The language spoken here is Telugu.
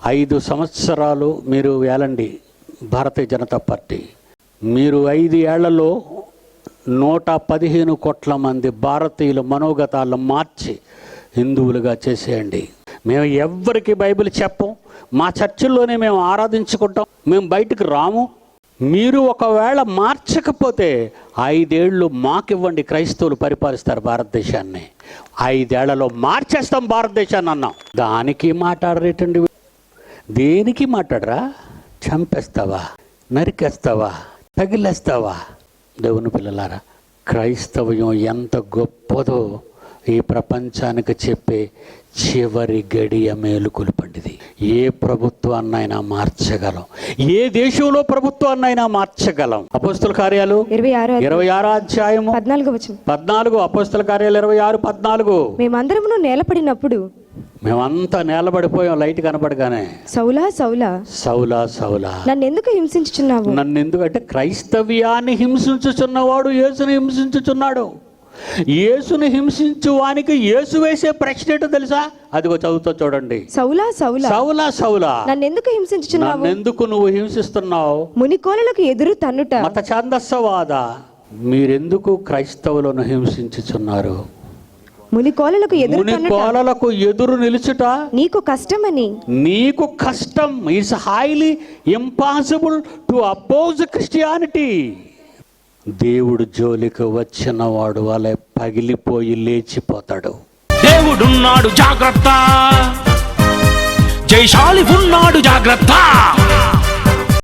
5 సంవత్సరాలు మీరు వేలండి భారతీయ జనతా పార్టీ. మీరు 5 ఏళ్లలో 115 కోట్ల మంది భారతీయుల మనోగతాలను మార్చి హిందువులుగా చేసేయండి. మేము ఎవ్వరికి బైబిల్ చెప్పం, మా చర్చిల్లోనే మేము ఆరాధించుకుంటాం, మేము బయటకు రాము. మీరు ఒకవేళ మార్చకపోతే 5 ఏళ్ళు మాకివ్వండి, క్రైస్తవులు పరిపాలిస్తారు భారతదేశాన్ని. 5 ఏళ్లలో మార్చేస్తాం భారతదేశాన్ని అన్నాం. దానికి మాట్లాడరేటండి? దేనికి మాట్లాడరా? చంపేస్తావా, నరికేస్తావా, తగిలేస్తావా? దేవుని పిల్లలారా, క్రైస్తవ్యం ఎంత గొప్పదో ఈ ప్రపంచానికి చెప్పే చివరి గడియ మేలుకొలు పండిది. ఏ ప్రభుత్వాన్నైనా మార్చగలం, ఏ దేశంలో ప్రభుత్వాన్నైనా మార్చగలం. అపోస్తల కార్యాలు 26వ అధ్యాయము 14. అపోస్తల కార్యాలు 26:14. మేమందరమును నేలపడినప్పుడు, మేమంతా నేలబడిపోయాం లైట్ కనపడగానే, సౌలా సౌలా సౌలా సౌలా నన్నెందుకు హింసించుచున్నావు? నన్నెందుకంటే క్రైస్తవ్యాన్ని హింసించుచున్నవాడు యేసుని హింసించుచున్నాడు. యేసుని హింసించు వానికి యేసు వేసే ప్రశ్న ఏంటో తెలుసా? అదిగో చదువుతో చూడండి. సౌలా సౌలా సౌలా సౌలా నన్నెందుకు హింసించుచున్నావు? నన్నెందుకు నువ్వు హింసిస్తున్నావు? మునికోలలకు ఎదురు తన్నుట. మత ఛాందస్సవాద, మీరెందుకు క్రైస్తవులను హింసించుచున్నారు? మునికోలలకు ఎదురు నిలుచుట నీకు కష్టమని. నీకు కష్టం. It's highly impossible to oppose Christianity. దేవుడు జోలికి వచ్చిన వాడు అలా పగిలిపోయి లేచిపోతాడు. దేవుడున్నాడు జాగ్రత్త, జయశాలి ఉన్నాడు జాగ్రత్త.